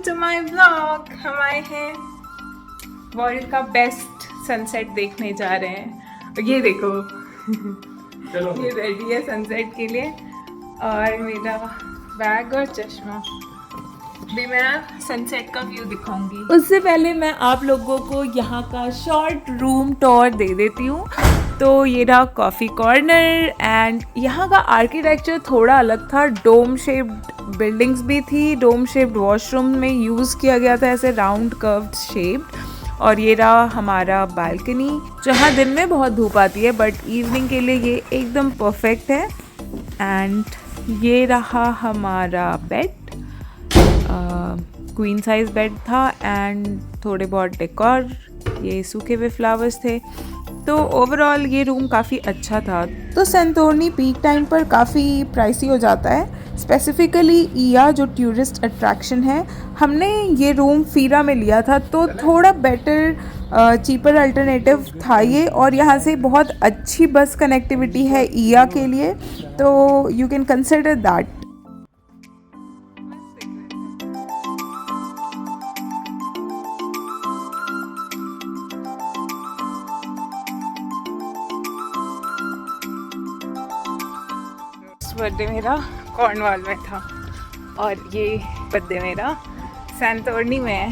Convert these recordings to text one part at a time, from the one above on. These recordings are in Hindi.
To my blog. हम आए हैं वर्ल्ड का बेस्ट सनसेट देखने जा रहे हैं। ये देखो ये रेडी है सनसेट के लिए और मेरा बैग और चश्मा। भी मैं सनसेट का व्यू दिखाऊंगी। उससे पहले मैं आप लोगों को यहाँ का शॉर्ट रूम टूर दे देती हूँ। तो ये रहा कॉफ़ी कॉर्नर एंड यहाँ का आर्किटेक्चर थोड़ा अलग था। डोम शेप्ड बिल्डिंग्स भी थी, डोम शेप्ड वॉशरूम में यूज़ किया गया था ऐसे राउंड कर्व्ड शेप्ड। और ये रहा हमारा बालकनी जहाँ दिन में बहुत धूप आती है बट इवनिंग के लिए ये एकदम परफेक्ट है। एंड ये रहा हमारा बेड, क्वीन साइज बेड था एंड थोड़े बहुत डेकोर, ये सूखे हुए फ्लावर्स थे। तो ओवरऑल ये रूम काफ़ी अच्छा था। तो सेंटोर्नी पीक टाइम पर काफ़ी प्राइसी हो जाता है, स्पेसिफिकली इया जो टूरिस्ट अट्रैक्शन है। हमने ये रूम फीरा में लिया था तो थोड़ा बेटर चीपर अल्टरनेटिव था ये। और यहाँ से बहुत अच्छी बस कनेक्टिविटी है इया के लिए, तो you can consider that. Birthday मेरा कॉर्नवाल में था और ये बर्थडे मेरा सैंटोरनी में है।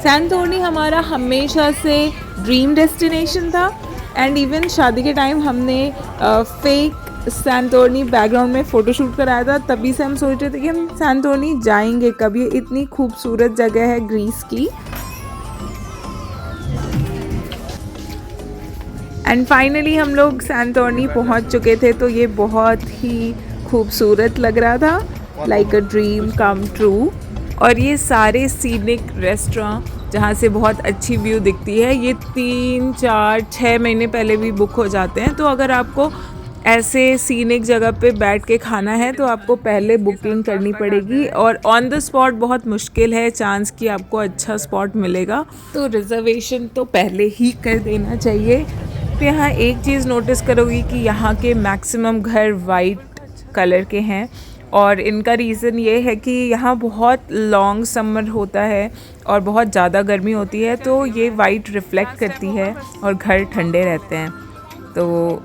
सैंटोरनी हमारा हमेशा से ड्रीम डेस्टिनेशन था एंड इवन शादी के टाइम हमने फेक सैंटोरनी बैकग्राउंड में फ़ोटोशूट कराया था। तभी से हम सोच रहे थे कि हम सैंटोरनी जाएंगे कभी, इतनी खूबसूरत जगह है ग्रीस की। एंड फाइनली हम लोग सैंटोरनी पहुंच चुके थे तो ये बहुत ही खूबसूरत लग रहा था, like a dream come true. और ये सारे सीनिक रेस्टोरेंट जहाँ से बहुत अच्छी व्यू दिखती है ये 3, 4, 6 महीने पहले भी बुक हो जाते हैं। तो अगर आपको ऐसे सीनिक जगह पे बैठ के खाना है तो आपको पहले बुकिंग करनी पड़ेगी और ऑन द स्पॉट बहुत मुश्किल है चांस कि आपको अच्छा स्पॉट मिलेगा, तो रिजर्वेशन तो पहले ही कर देना चाहिए। तो यहाँ एक चीज़ नोटिस करोगी कि यहाँ के मैक्सिमम घर वाइट कलर के हैं और इनका रीज़न ये है कि यहाँ बहुत लॉन्ग समर होता है और बहुत ज़्यादा गर्मी होती है, तो ये वाइट रिफ्लेक्ट करती है और घर ठंडे रहते हैं। तो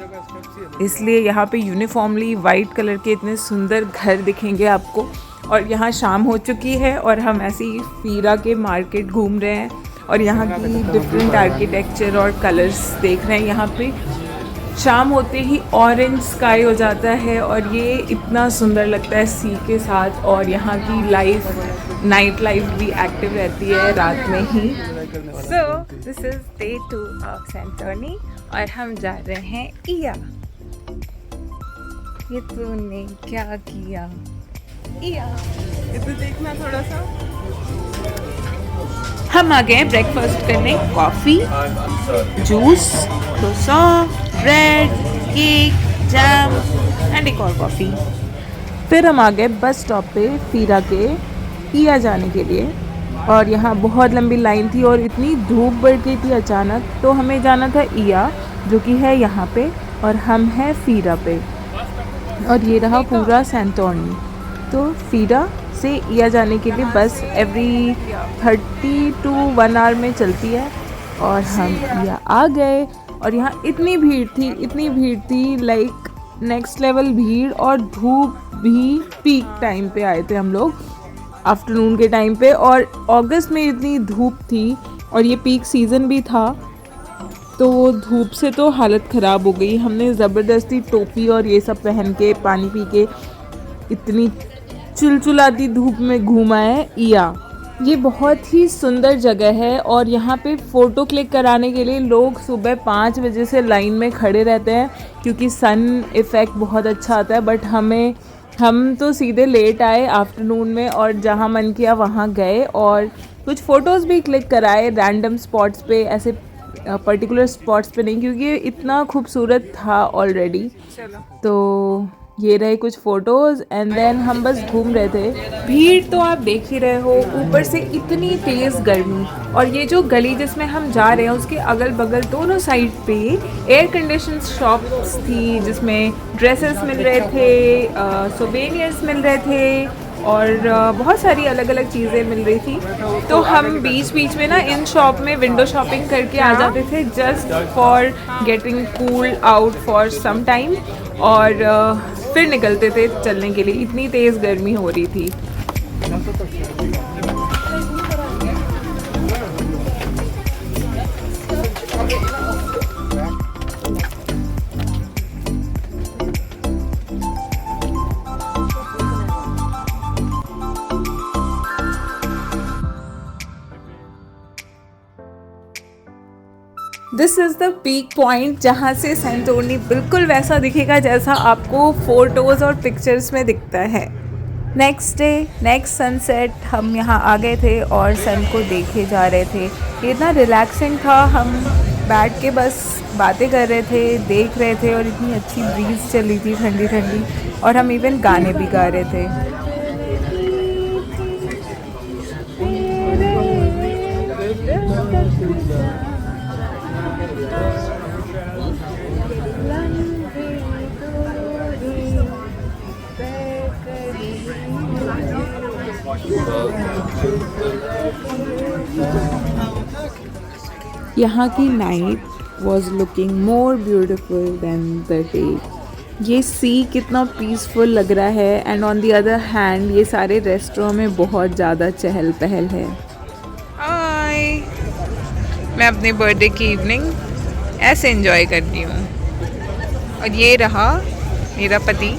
इसलिए यहाँ पे यूनिफॉर्मली वाइट कलर के इतने सुंदर घर दिखेंगे आपको। और यहाँ शाम हो चुकी है और हम ऐसे ही फीरा के मार्केट घूम रहे हैं और यहाँ की डिफरेंट आर्किटेक्चर और कलर्स देख रहे हैं। यहाँ पे शाम होते ही ऑरेंज स्काई हो जाता है और ये इतना सुंदर लगता है सी के साथ। और यहाँ की लाइफ, नाइट लाइफ भी एक्टिव रहती है रात में ही। So this is day 2 of Santorini और हम जा रहे हैं इया। ये तूने क्या किया इया, ये तो देखना थोड़ा सा। हम आ गए ब्रेकफास्ट करने, coffee, juice, croissant, bread, cake, jam and एक और कॉफ़ी। फिर हम आ गए बस स्टॉप पे फीरा के इया जाने के लिए और यहाँ बहुत लंबी लाइन थी और इतनी धूप बढ़ गई थी अचानक, तो हमें जाना था इया जो कि है यहाँ पे और हम हैं फीरा पे। और ये रहा पूरा सैंटोरनी। तो फीरा से इया जाने के लिए बस एवरी 30 to 1 आवर में चलती है और हम इया आ गए। और यहाँ इतनी भीड़ थी लाइक नेक्स्ट लेवल भीड़। और धूप भी पीक टाइम पे आए थे हम लोग, आफ्टरनून के टाइम पे, और अगस्त में इतनी धूप थी और ये पीक सीज़न भी था तो धूप से तो हालत ख़राब हो गई। हमने ज़बरदस्ती टोपी और ये सब पहन के पानी पी के इतनी चिलचिलाती धूप में घूमा है इया। ये बहुत ही सुंदर जगह है और यहाँ पे फ़ोटो क्लिक कराने के लिए लोग सुबह 5 बजे से लाइन में खड़े रहते हैं क्योंकि सन इफ़ेक्ट बहुत अच्छा आता है। बट हम तो सीधे लेट आए आफ्टरनून में और जहाँ मन किया वहाँ गए और कुछ फ़ोटोज़ भी क्लिक कराए रैंडम स्पॉट्स पे, ऐसे पर्टिकुलर स्पॉट्स पे नहीं क्योंकि इतना खूबसूरत था ऑलरेडी। तो ये रहे कुछ फ़ोटोज़ एंड देन हम बस घूम रहे थे। भीड़ तो आप देख ही रहे हो, ऊपर से इतनी तेज़ गर्मी। और ये जो गली जिसमें हम जा रहे हैं उसके अगल बगल दोनों साइड पे एयर कंडीशन शॉप्स थी जिसमें ड्रेसेस मिल रहे थे, सोवेनियर्स मिल रहे थे और बहुत सारी अलग अलग चीज़ें मिल रही थी। तो हम बीच बीच में ना इन शॉप में विंडो शॉपिंग करके आ जाते थे just for getting cool out for some time, और फिर निकलते थे चलने के लिए, इतनी तेज़ गर्मी हो रही थी। This is the peak point जहाँ से सेंटोनी बिल्कुल वैसा दिखेगा जैसा आपको फ़ोटोज़ और पिक्चर्स में दिखता है। नेक्स्ट डे, नेक्स्ट सनसेट, हम यहाँ आ गए थे और सन को देखे जा रहे थे। ये इतना रिलैक्सिंग था, हम बैठ के बस बातें कर रहे थे, देख रहे थे, और इतनी अच्छी ब्रीज चल रही थी ठंडी ठंडी, और हम इवन गाने भी गा रहे थे। यहाँ की night was looking more beautiful than the day. ये सी कितना पीसफुल लग रहा है, and on the other hand ये सारे रेस्टोरेंट में बहुत ज़्यादा चहल पहल है। हाय, मैं अपने बर्थडे की इवनिंग ऐसे एंजॉय करती हूँ, और ये रहा मेरा पति।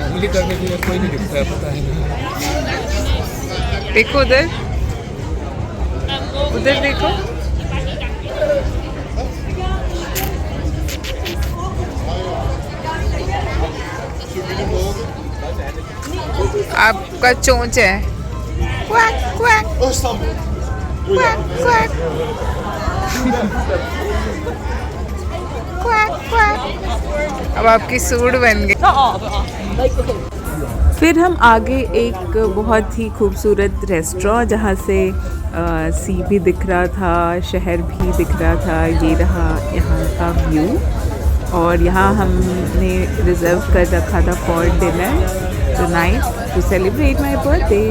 करने के लिए कोई नहीं दिखता है, पता है ना। देखो उधर, उधर देखो। आपका चोंच है। Quack quack quack quack quack quack. अब आपकी सूट बन गई। फिर हम आगे एक बहुत ही खूबसूरत रेस्टोरेंट जहाँ से सी भी दिख रहा था, शहर भी दिख रहा था। ये रहा यहाँ का व्यू, और यहाँ हमने रिज़र्व कर रखा था for dinner tonight to celebrate my birthday.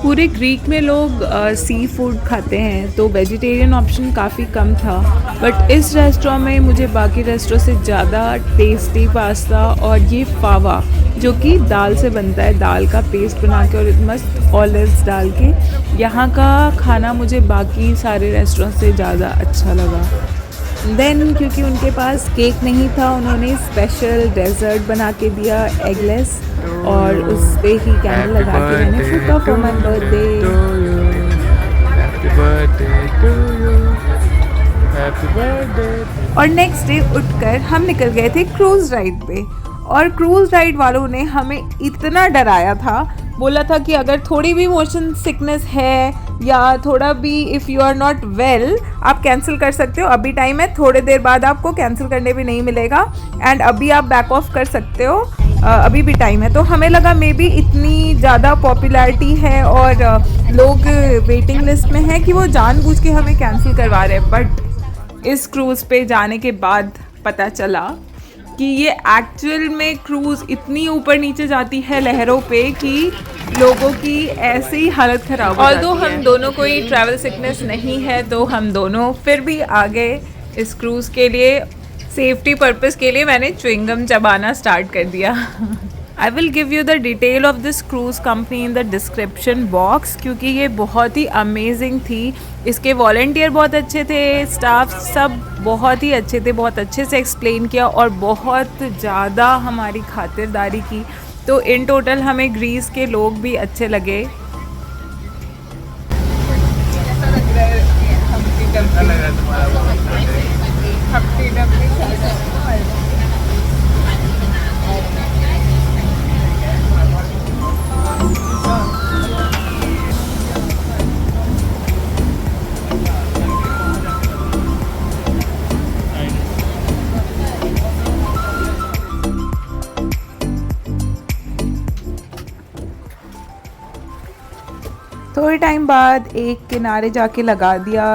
पूरे ग्रीक में लोग सी फूड खाते हैं, तो वेजिटेरियन ऑप्शन काफ़ी कम था, बट इस रेस्टोरेंट में मुझे बाकी रेस्टोरेंट से ज़्यादा टेस्टी पास्ता और ये फावा, जो कि दाल से बनता है, दाल का पेस्ट बना के और मस्त ऑलिव्स डाल के, यहाँ का खाना मुझे बाकी सारे रेस्टोरेंट से ज़्यादा अच्छा लगा। देन क्योंकि उनके पास केक नहीं था, उन्होंने स्पेशल डेजर्ट बना के दिया, एगलेस, और उस पे ही कैंडल लगा के मैंने फूका फॉर माय बर्थडे। और नेक्स्ट डे उठकर हम निकल गए थे क्रूज़ राइड पे, और क्रूज़ राइड वालों ने हमें इतना डराया था, बोला था कि अगर थोड़ी भी मोशन सिकनेस है या थोड़ा भी if you are not well, आप कैंसिल कर सकते हो, अभी टाइम है, थोड़े देर बाद आपको कैंसिल करने भी नहीं मिलेगा, एंड अभी आप बैक ऑफ कर सकते हो, अभी भी टाइम है। तो हमें लगा मे बी इतनी ज़्यादा पॉपुलैरिटी है और लोग वेटिंग लिस्ट में हैं कि वो जानबूझ के हमें कैंसिल करवा रहे हैं, बट इस क्रूज़ पे जाने के बाद पता चला कि ये एक्चुअल में क्रूज़ इतनी ऊपर नीचे जाती है लहरों पे कि लोगों की ऐसे ही हालत ख़राब हो जाती है। ऑल्दो हम दोनों कोई ट्रैवल सिकनेस नहीं है, तो हम दोनों फिर भी आ गए इस क्रूज़ के लिए। सेफ्टी पर्पस के लिए मैंने च्युइंगम चबाना स्टार्ट कर दिया। I will give you the detail of this cruise company in the description box, क्योंकि ये बहुत ही अमेजिंग थी। इसके वॉलंटियर बहुत अच्छे थे, स्टाफ सब बहुत ही अच्छे थे, बहुत अच्छे से एक्सप्लेन किया और बहुत ज़्यादा हमारी खातिरदारी की। तो इन टोटल हमें ग्रीस के लोग भी अच्छे लगे। थोड़े टाइम बाद एक किनारे जाके लगा दिया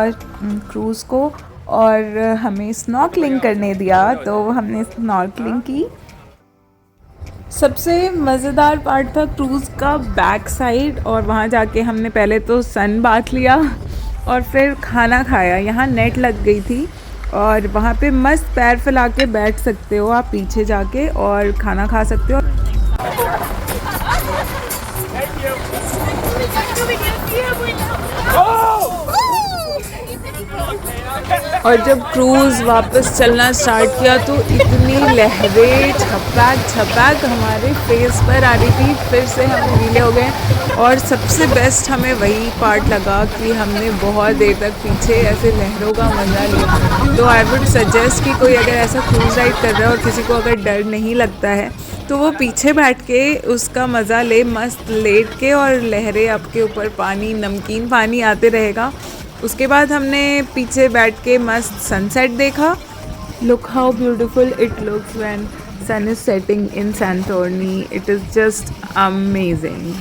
क्रूज़ को और हमें स्नॉर्कलिंग करने दिया, तो हमने स्नॉर्कलिंग की। सबसे मज़ेदार पार्ट था क्रूज़ का बैक साइड, और वहाँ जाके हमने पहले तो सन बाथ लिया और फिर खाना खाया। यहाँ नेट लग गई थी और वहाँ पे मस्त पैर फैला के बैठ सकते हो आप पीछे जाके और खाना खा सकते हो। और जब क्रूज़ वापस चलना स्टार्ट किया तो इतनी लहरें छपाक हमारे फेस पर आ रही थी, फिर से हम गीले हो गए। और सबसे बेस्ट हमें वही पार्ट लगा कि हमने बहुत देर तक पीछे ऐसे लहरों का मज़ा लिया। तो आई वुड सजेस्ट कि कोई अगर ऐसा क्रूज़ राइड कर रहा है और किसी को अगर डर नहीं लगता है तो वो पीछे बैठ के उसका मज़ा ले, मस्त लेट के, और लहरें आपके ऊपर, पानी, नमकीन पानी आते रहेगा। उसके बाद हमने पीछे बैठ के मस्त सनसेट देखा। Look how beautiful it looks when sun is setting in Santorini. It is just amazing.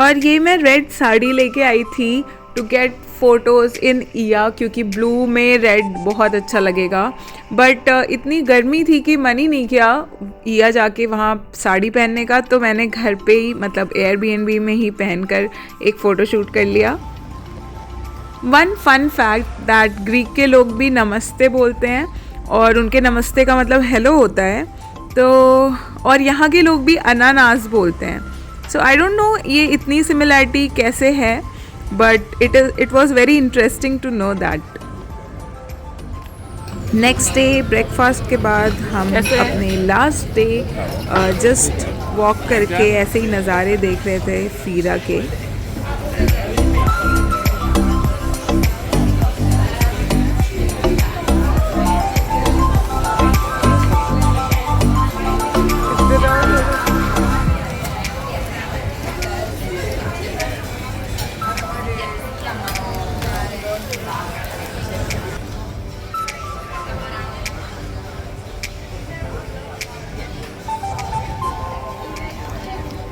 और ये मैं रेड साड़ी लेके आई थी to get photos in Oia, क्योंकि ब्लू में रेड बहुत अच्छा लगेगा। बट इतनी गर्मी थी कि मन ही नहीं किया ईया जाके वहाँ साड़ी पहनने का, तो मैंने घर पे ही, मतलब एयरबीएनबी में ही पहनकर एक फ़ोटो शूट कर लिया। One fun fact that Greek के लोग भी नमस्ते बोलते हैं और उनके नमस्ते का मतलब हेलो होता है। तो और यहाँ के लोग भी अनानास बोलते हैं। सो आई डोंट नो ये इतनी सिमिलैरिटी कैसे है, but it was very interesting to know that. Next day breakfast के बाद हम अपने लास्ट डे जस्ट वॉक करके ऐसे ही नज़ारे देख रहे थे फीरा के।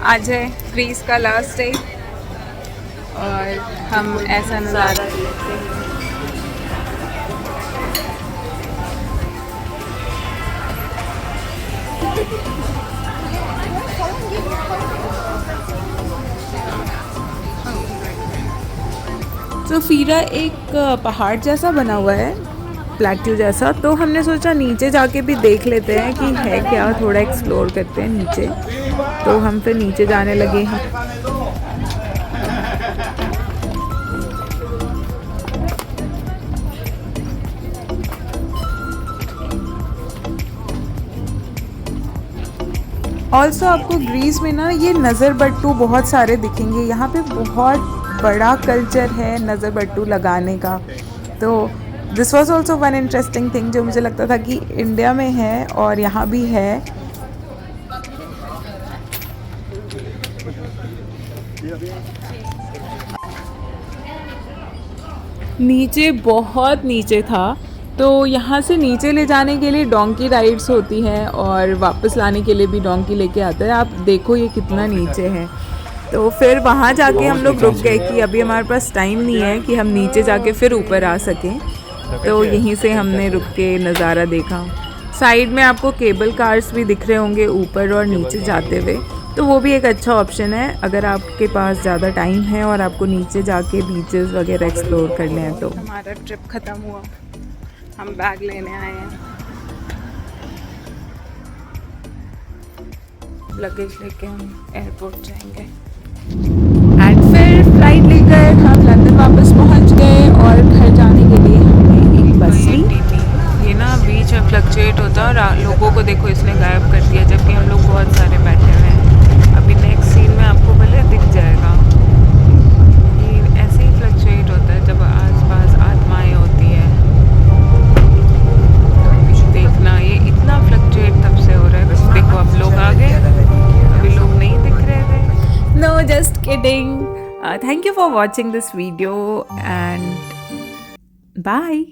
आज है ग्रीस का लास्ट डे और हम ऐसा नज़ारा देखते हैं। तो फीरा एक पहाड़ जैसा बना हुआ है, प्लेट्यू जैसा, तो हमने सोचा नीचे जाके भी देख लेते हैं कि है क्या, थोड़ा एक्सप्लोर करते हैं नीचे। तो हम फिर नीचे जाने लगे हैं। ऑल्सो आपको ग्रीस में ना ये नज़र बट्टू बहुत सारे दिखेंगे। यहाँ पे बहुत बड़ा कल्चर है नज़र बट्टू लगाने का। तो this was also one interesting thing जो मुझे लगता था कि इंडिया में है और यहाँ भी है। नीचे बहुत नीचे था, तो यहाँ से नीचे ले जाने के लिए डोंकी राइड्स होती हैं और वापस लाने के लिए भी डोंकी लेके आता है। आप देखो ये कितना नीचे है। तो फिर वहाँ जाके हम लोग रुक गए कि अभी हमारे पास टाइम नहीं है कि हम नीचे जाके फिर ऊपर आ सकें। तो यहीं से हमने रुक के नज़ारा देखा। साइड में आपको केबल कार्स भी दिख रहे होंगे ऊपर और नीचे जाते हुए, तो वो भी एक अच्छा ऑप्शन है अगर आपके पास ज़्यादा टाइम है और आपको नीचे जाके बीचेस वगैरह एक्सप्लोर करने हैं। तो हमारा ट्रिप ख़त्म हुआ, हम बैग लेने आए हैं, लगेज लेके हम एयरपोर्ट जाएंगे। एंड फिर फ्लाइट लेकर हम लंदन वापस पहुंच गए और घर जाने के लिए हमने एक बस ली। ये ना बीच में फ्लक्चुएट होता है और लोगों को देखो इसने गायब कर दिया, जबकि हम लोग बहुत सारे बैठे हुए हैं। अभी नेक्स्ट सीन में आपको भले दिख जाएगा। ये ऐसे ही फ्लक्चुएट होता है जब आसपास आत्माएं होती है। देखना ये इतना फ्लक्चुएट तब से हो रहा है। बस देखो अब लोग आ गए, अभी लोग नहीं दिख रहे थे। No just kidding. Thank you for watching this video and bye.